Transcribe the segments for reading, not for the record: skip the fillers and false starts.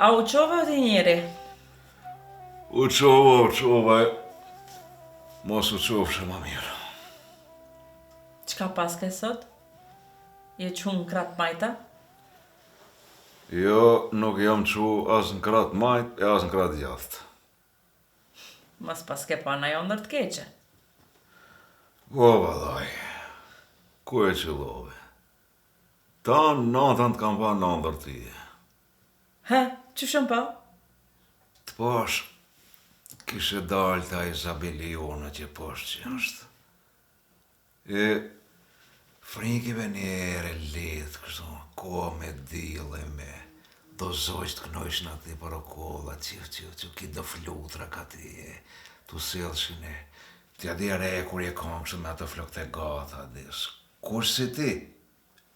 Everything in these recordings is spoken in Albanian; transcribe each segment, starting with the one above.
A u qova ti njeri? U qova, mos u qofshë më mirë. Qka pas ke sot? Je qunë kratë majta? Jo, nuk jam qu as në kratë majt e as në kratë djathtë. Mas pas ke pa na ndër të keqe. O, vallaj, ku e qëllove? Ta natën të kam pa në ndër tije. He, që shumë pa? Të pash, kishe dalë ta Izabeli Jona që pash që është. E frikive njere lidhë kështu, ko me dile me do zoqë të knojshën ati për okolla, që ki do flutra ka ti, tu silshin e, t'ja di re kur je kongshë me ato flok të gata, dis. Kush si ti?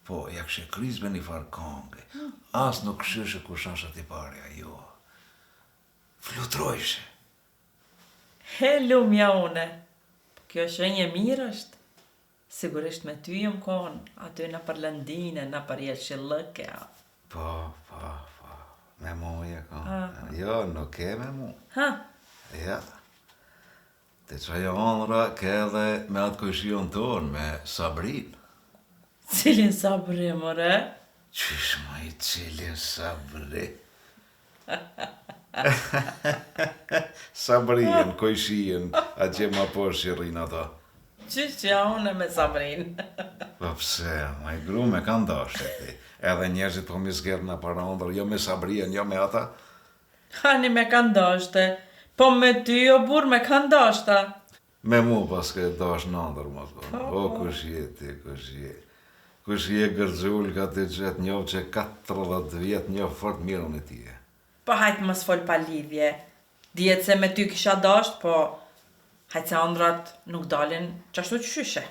Po, ja kështë kriz me një farë konge, as nuk këshyshe kush është ati parja, jo. Flutrojshe. He, lumja une. Kjo shenje mirë është. Sigurisht me ty jëm konë, aty në për Lëndine, në për Jeshillëke. Po, me mu je konë. Jo, nuk e me mu. Ha? Ja. Te qajo onra ke edhe me atë këshion tonë, me Sabrin. Cilin Sabri, more? Qysh ma i cilin Sabri? Sabrien, kojshien, a që ma poshë që rinë ato. Qysh që ja une me Sabrin? Po pse, ma i gru me kanë dashtë ti. Edhe njerëzit po mi zgerë në para ndër, jo me Sabrien, jo me ata. Hani me kanë dashte, po me ty o burë me kanë dashta. Me mu pas ke dash në ndër, ma thonë. O, kush je ti, kush je. Kush je gërgjull ka ti qëtë njovë që 40 vjetë njovë fort mirën e tije. Po hajtë mos fol pa lidhje. Djetë se me ty kisha dasht, po hajtë se andrat nuk dalin qashtu qyshe.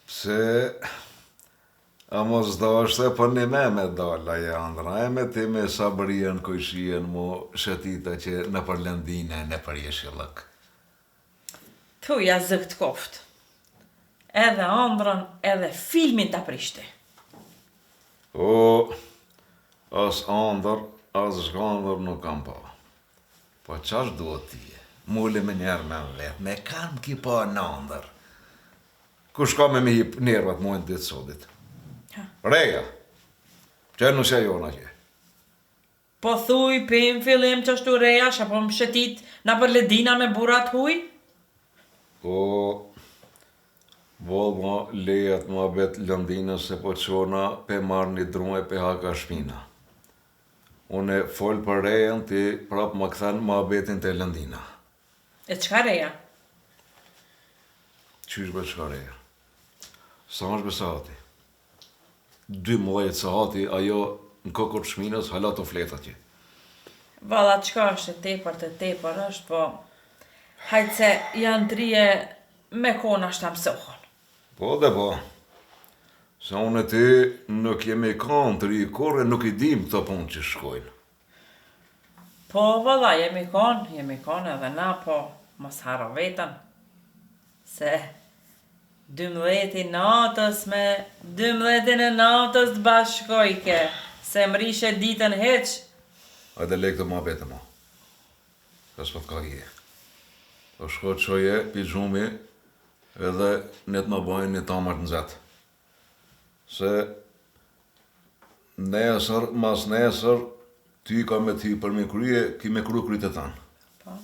Pse, a mos dashte, po një me dalla e andra, e me ti me Sabrien, kojshien mu shëtita që në për Lëndine, në për Jeshillëk. Thuja zëkt koft. Edhe andrën, edhe filmin të aprishti. O, as andër, as shkandër nuk kam pa. Po qash duhet tije? Mulli me njerë me në vetë, me kam ki pa në andër. Kush ka me mi hip nervat mojnë ditë sotit? Reja, që nuk se jona që. Po thuj, pim fillim që ashtu reja, shapo më shëtit na për ledina me burat huj? O, volma lejat më abet Lëndinës se po qona pe marrë një drume pe haka shpina. Une fol për rejen, ti prap më këthen më abetin të Lëndina. E qka reja? Qysh be qka reja? Sa është be sahati? 12 sahati, ajo në kokot shminës, halat o fleta që. Valla qka është e tepër është, po hajtë se janë trije me kona shta mësohon. Po dhe po. Se unë e ti nuk jemi kanë të ri kore, nuk i dim këto punë që shkojnë. Po valla, jemi kanë edhe na, po mos haro vetën. Se 12 natës me 12 natës të bashkojke, se më rishe ditën heq. Hajde lek të ma bete ma. Ka s'pat ka je. O shko qoje, pijumi, edhe ne të më bojnë një tamar të nëzet. Se nesër, mas nesër, ty ka me ty për me krye, ki me kru kryt e tanë. Po.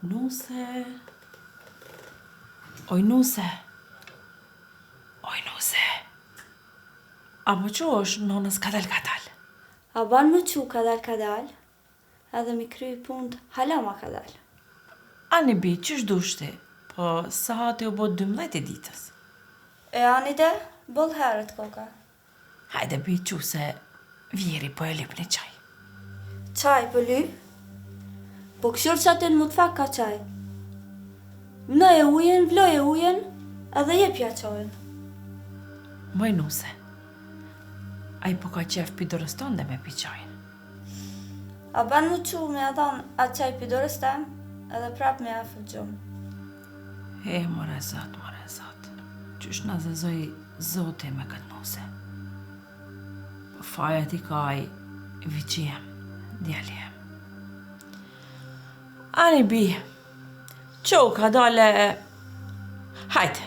Nuse. Oj nuse. Apo që është nonës kadal? A ban më qu kadal, edhe mi kry punt hala ma kadal. Ani bi, qysh dushti? Po, sa hati u bo 12 ditës. E ani de, bëll herët koka. Hajde bi, që se vjeri po e lip një qaj. Qaj për ly? Po këshur që atin më të fak ka qaj. Në e ujen, vloj e ujen, edhe jepja qajën. Moj nuse, a i po ka qef pidorës tonë dhe me pi qajnë. A ban më qu me adhan atë qaj pidorës tem, edhe prap me afër gjumë. E, more zot, qysh na zezoj Zoti me këtë nuse. Po faja ti kaj viqiem, djeljem. Ani bi, qo ka dale... Hajde.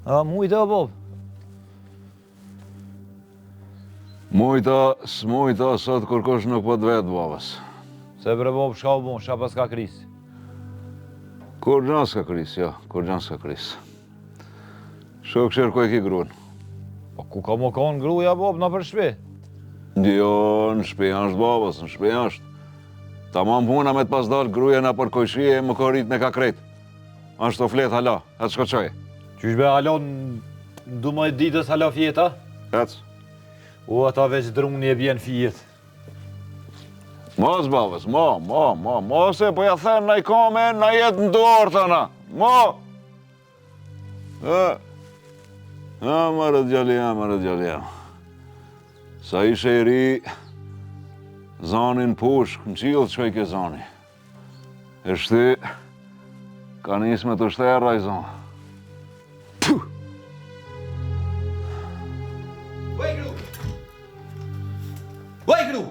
A mujta o bob? Mujta, s'mujta, sot kërkosh nuk po të vetë, babas. Se bre bob, shka u bon, shka pas ka kris. Kur gjan s'ka kris, jo, kur gjan s'ka kris. Shok shërë ku e ki gruan. Po ku ka më konë gruja bob, në për shpi? Jo, në shpi është babas, në shpi është. Ta mam puna me të pas dalë gruja në për kojshie e më korit me ka krejt. Ashtë të flet hala, atë shko qaj. Qysh be halon, du më ditës hala fjeta? Ec. U ata veç druni e bjen fjet. Mos babas, se po ja thënë na i kome, na jetë në dorë tëna. Marë djallia. Sa ishe i ri, zanin pushk, në qilë që i ke zani. E shti, ka nis me të shterra i zanë. Vaj gru!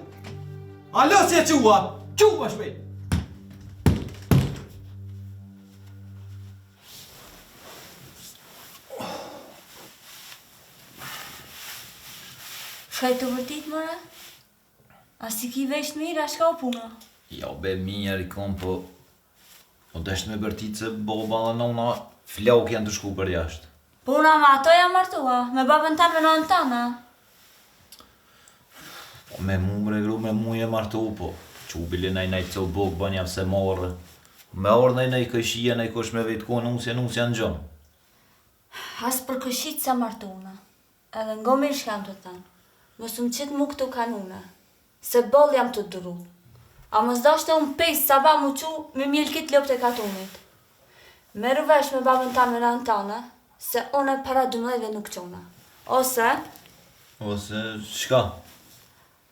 Alo si e qua! Qua shpejt! Shkaj të vërtit, mëre? A si ki vesh mirë, a shka u puna? Jo be mirë i kom, po... O desh me bërtit se boba dhe nona flauk janë të shku për jashtë. Puna ma ato jam martua, me babën tanë me nënë tana. Po me mu bre gru, me mu je martu, po... Qubili nej co bok bën jam se morë. Me orë nej këshia, nej kosh me vetë nusja në gjonë. As për këshit sa martuna. Edhe ngo mirë shkam të tanë. Mësë më qitë mu këtu kanune. Se bol jam të duru. A më zdashte unë pejs sa ba mu qu me mjelkit lop të katunit. Meru vesh me babën tanë me nënë tane, se une para 12 nuk qona. Ose, shka?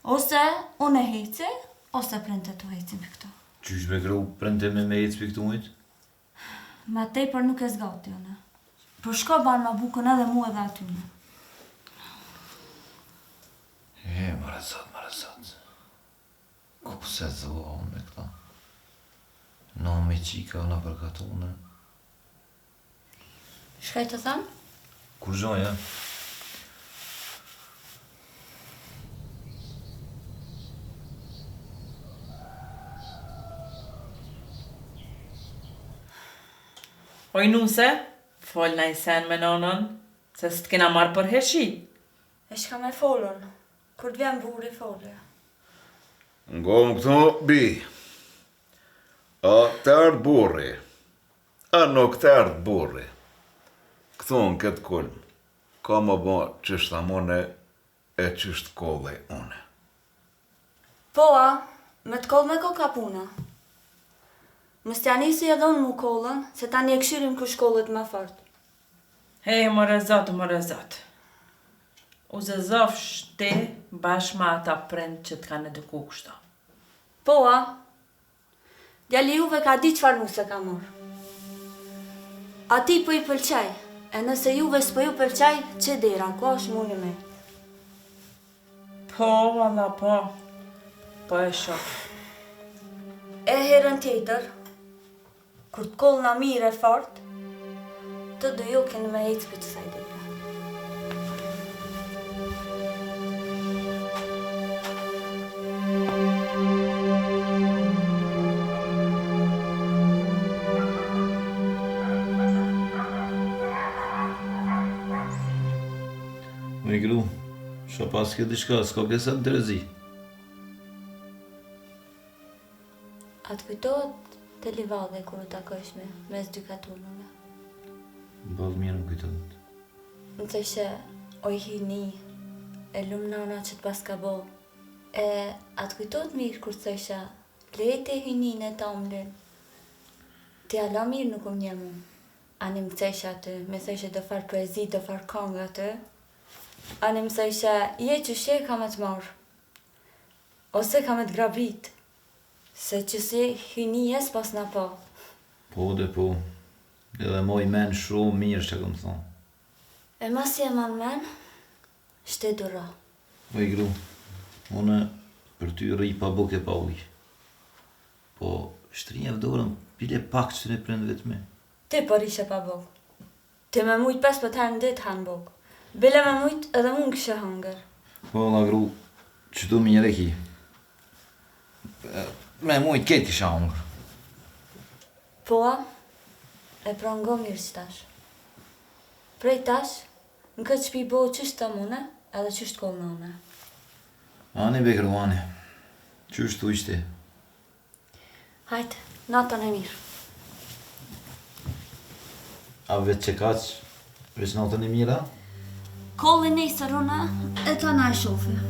Ose une hejci, ose printe të hejci me këto. Qysh be gru, printe me hejci për këtu mujtë? Ma tej për nuk e zgati une. Për shko banë ma bukën edhe mu edhe atyne. Mare sot. Ku se zua unë me këta? Në me qika në për katune. Shkaj të thamë? Kur zhoja? Oj nuse, fol na i sen me nonën, se s'të kena marrë për heshi. E shka me folën, kur t'vjen buri folë. Ngonë këto, bi. A tërë burri. A nuk tërë burri. Këto në këtë kulm. Ka më bo qështë amone e qështë kolle une. Po a, me t'koll me ko ka puna. Mës t'ja nisi edhe unë mu kollën, se tani e këshyrim kër shkollet më fort. Hej, më rëzat. U zëzof shti bashkë ma ata prind që t'kanë eduku kështu. Po a, djali juve ka di qfar nuse ka morë. A ti po i pëlqaj, e nëse juve s'po ju pëlqaj, që dera, ko është muni me. Po, valla, po. Po e shoh. E herën tjetër, kur t'koll na mire fort, të do ju kënë me ecë për të saj dera. Me gru, shë pas këtë diçka, s'ka kesa në Terezi. A të kujtohet të livadhe kur u takojsh me mes dy katunëve? Bëllë mirë më kujtohet. Në të ishe oj hini, e lumë nana që të pas ka bo. E a të kujtohet mirë kur të isha lejte hinin e tamlin. Ti ala mirë nuk më një mu. Ani më të isha aty, me të ishe do farë poezi, do farë kongë aty. Ani më të isha je që shje ka me të marë. Ose ka me të grabit. Se që si hynijes pas në po. Po dhe po. Edhe moj men shumë mirë që këmë thonë. E mas je man men, shte dura. Oj gru, une për ty rri pa buke pa uj. Po shtrinja vdorën, pile pak që të ne prendë vetëme. Ti për ishe pa bok. Ti me mujt 15 herë në ditë hanë bok. Bile me mujt edhe mund kështë hangër. Po la gru, që du mirë e ki. Me mujt ketë kisha hangër. Po, e pra ngo mirë që tash. Prej tash, në këtë shpi bo qështë të mune, edhe qështë kohë në une. Ani be gru, ani. Qështë tu ishte? Hajtë, natën e mirë. A vetë që kaq, veç natën e mira? Kolli nesër une, e ta na e shofi.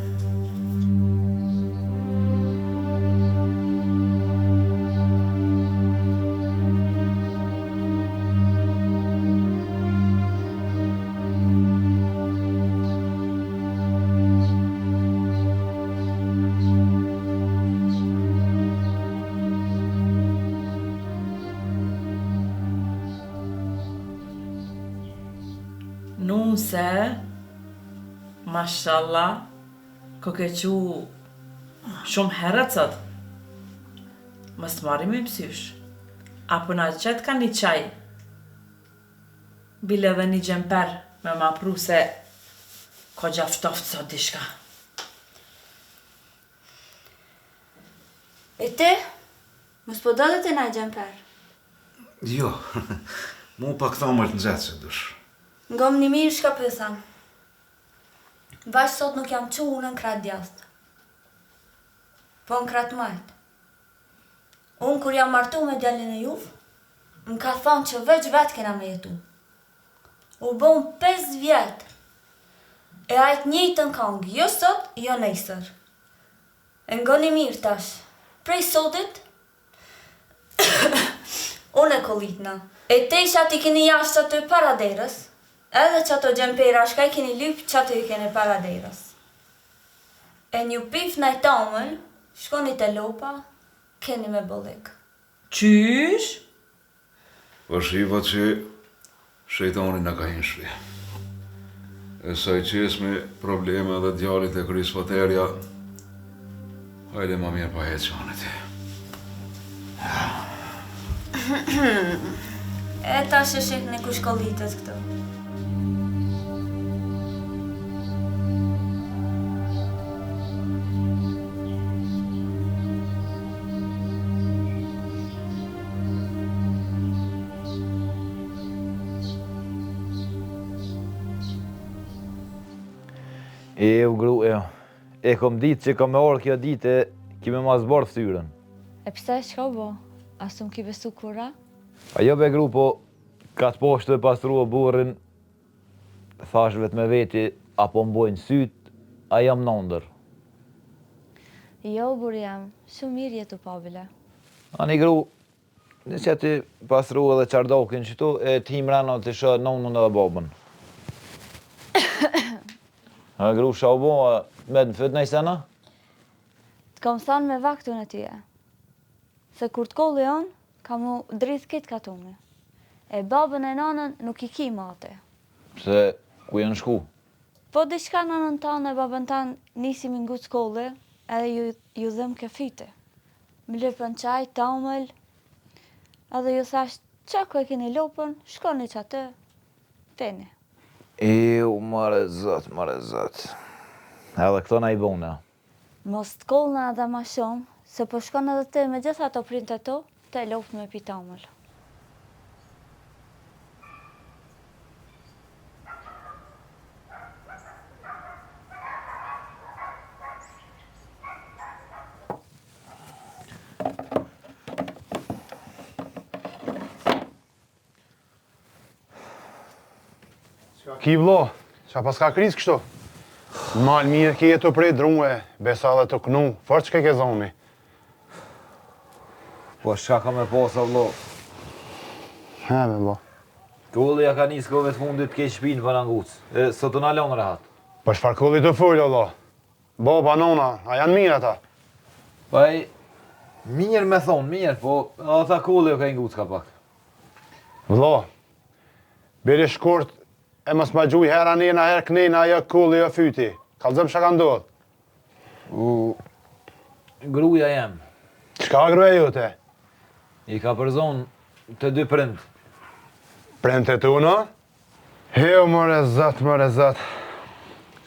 Nuse, mashallah, ko ke qu shumë herët sot. Mës të marim e pësysh. Apo na qëtë ka një qaj. Bile dhe një gjemper me ma pru se ko gjaftoft sot dishka. E ti? Mës po do dhe ti na gjemper? Jo, mu pa këta më të nëzetë se dush. Ngom një mirë shka pëthan. Vash sot nuk jam qu unë në kratë djast. Po në kratë majtë. Unë kur jam martu me djallin e juv, më ka thonë që veç vetë kena me jetu. U bon 5 vjetë. E ajtë njëjtën kongë, jo sot, jo nesër. E ngoni mirë tash. Prej sotit, unë e kolitna. E te isha ti kini jashtë aty para derës, edhe që ato gjempera shka i keni lypë që ato i keni para derës. E një pif në i tamël, shkoni të lopa, keni me bolik. Qysh? Po shiva që shejtoni në ka hinë shpi. E sa i qesmi probleme dhe djallit e krys faterja, hajde ma mirë pa hetë qanit. E ta shëshik në kush kolitës këto. U gru, e kom ditë që kom me orë kjo ditë, kime ma zborë ftyrën. E pse shka u bo? Asë më ki besu kura? A jo be gru, po ka të poshtë e pastrua burrin, thash vetë me veti, apo mbojnë sytë, a jam nëndër. Jo, bur jam, shumë mirë jetu pabile. Ani gru, në që ti pastrua dhe qardokin qëtu, e t'him rana të shë nëndën edhe babën. A gru shau bo, me në fyt nejsena? Të kom thonë me vaktun e tyje. Se kur të kolli on, ka mu drith kitë katune. E babën e nanën nuk i ki mate. Pse, ku janë shku? Po diçka nanën tanë e babën tanë nisi mi ngutë kolli, edhe ju dhëm kefite. Më lëpën qaj, tamël, edhe ju thash, që ku e keni lopën, shkoni që atë, feni. Mare zot. Edhe këto na i bona. Mos të kollna edhe ma shumë, se po shkon edhe ti me gjitha ato printe to, te lopë me pitamël. Ki vlo, qa pas ka kriz kështu? Malë mirë ki jetu prej drunve, besa dhe të knu, fërë që ke zoni? Po shka ka me posa vlo? He me vlo. Kulli ja ka njës kove të fundit ke shpinë për angucë. Së të nalon rahat. Po shfar kulli të fullë, vlo. Baba, nona, a janë mirë ata? Paj, Mirë me thonë, mirë, po ata kulli o ka ingut ka pak. Vlo, beri shkurt e mos ma gjuj hera njena her knena ajo kulli o fyti. Kalzëm shka ka ndodh. Gruja jem, Qka gruja jote? i ka përzon të 2 prind. Prind të tu, no? Heo, more zot.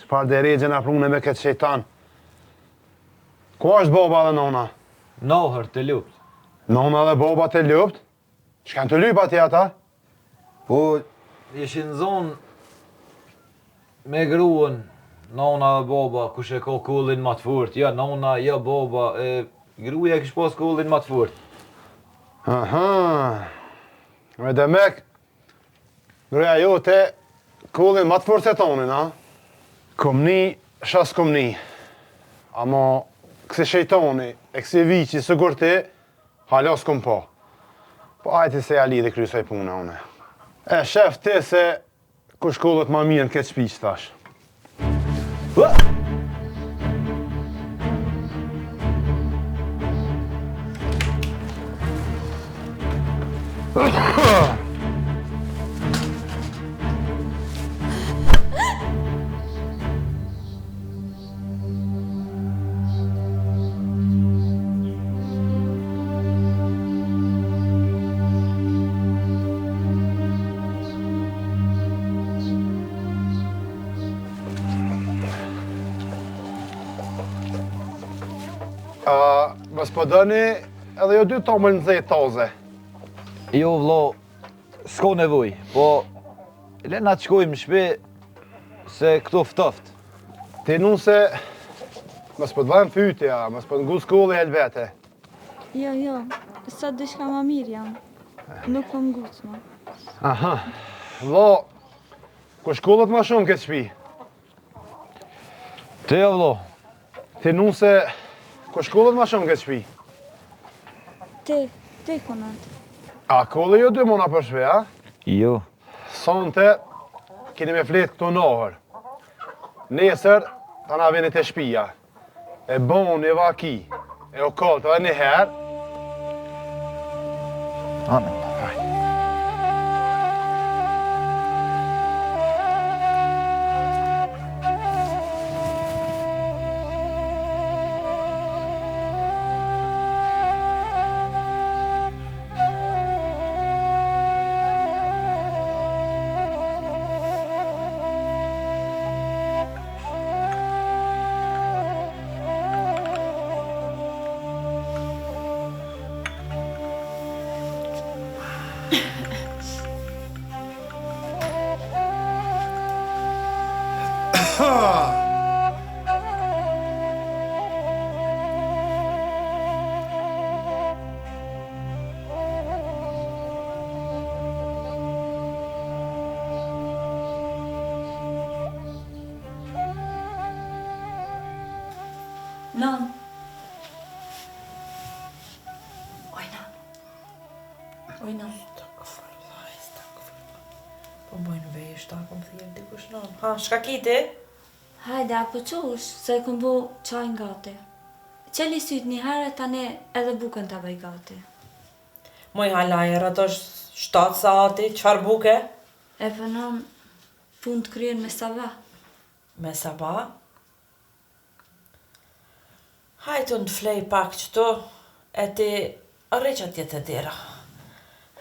Qpar dhe regjen a prune me këtë shejtan. Ku është boba dhe nona? Nohër të lupt. Nona dhe boba të lupt? Që kanë të lypa ti ata? Po, ishin zonë me gruën, nona dhe boba, kush e ka kullin ma të furt. Ja, nona, ja, boba, gruja kish pas kullin ma të furt. Aha. Me demek, gruja jote kullin ma të furt se tonin, a? Kumni, shas kumni. Amo, kësi shejtoni, e kësi vici, sëgur ti, halos kum po. Po ajti se ja lidhe krysoj puna une. E shef ti se kush kullët ma mirë në këtë shpiq, thash. Mos po dëni edhe jo 2 tomël në dhejt toze. Jo, vlo, s'ko nevoj, po le na të shkojmë shpi se këto ftoft. Ti nun se mos po të vajmë fytja, mos po të ngu s'kolli helvete. Jo, sot dishka ma mirë jam. Nuk po nguc ma. Aha, vlo, ku shkollët ma shumë këtë shpi? Te jo, vlo, Ti nun se ku shkollët ma shumë këtë shpi? Te konat. A kolli jo 2 mona për shpe, a? jo. Sonte, keni me fletë këto nohër. Nesër, ta na veni të shpia. E bon, e vaki, e o kollët edhe një herë. Amen. Non. Oj, non. Po bojnë vesh, ta kom thirë dikush non. Ha, shka kiti? Hajde, apo qush, se këm bu qaj gati. Qeli syt një herë, tani edhe bukën të bëj gati. Moj halajer, ato 7 saati, qfar buke? E vënon pun të kryen me sava. Me saba? Hajtu në të flej pak qëtu, e ti rreqat jetë e dira.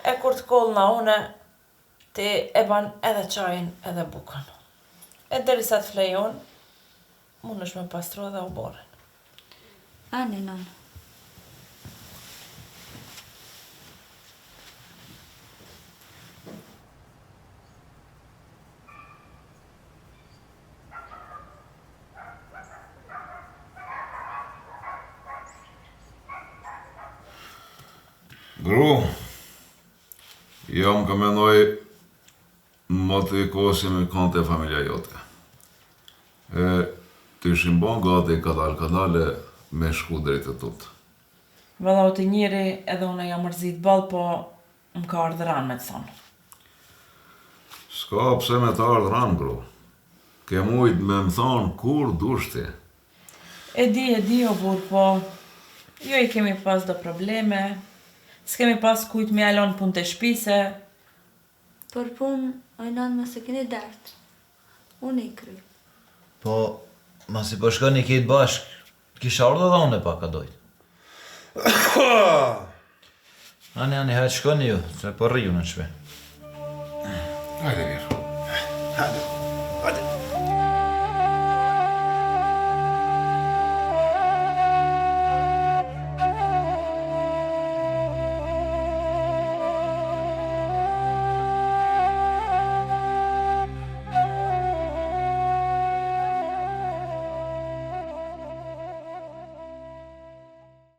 E kur të kollë na une, ti e ban edhe qajin edhe bukën. E derisa të flej unë, mund është me pastru edhe u borën. Ani, non. Gru, jam ka menoj më të i kosi me kante e familja jote. E të ishim bon gati kadale me shku drejt të tutë. Vëllau të njëri edhe une jam mërzit bal, po më ka ardhë ranë me të thonë. S'ka pse me të ardhë ranë, gru. Ke mujt me më thonë kur dushti. E di o burë, po Jo i kemi pas do probleme, s'kemi pas kujt me alon punë të shpise. Për punë, oj nanë më se keni dertë. Unë i kry. Po, ma si po shkoni kitë bashk, kisha ardhë dhe unë e pak a dojtë. Ani, hajtë shkoni ju, se po rriju në shpe. Hajde, mirë.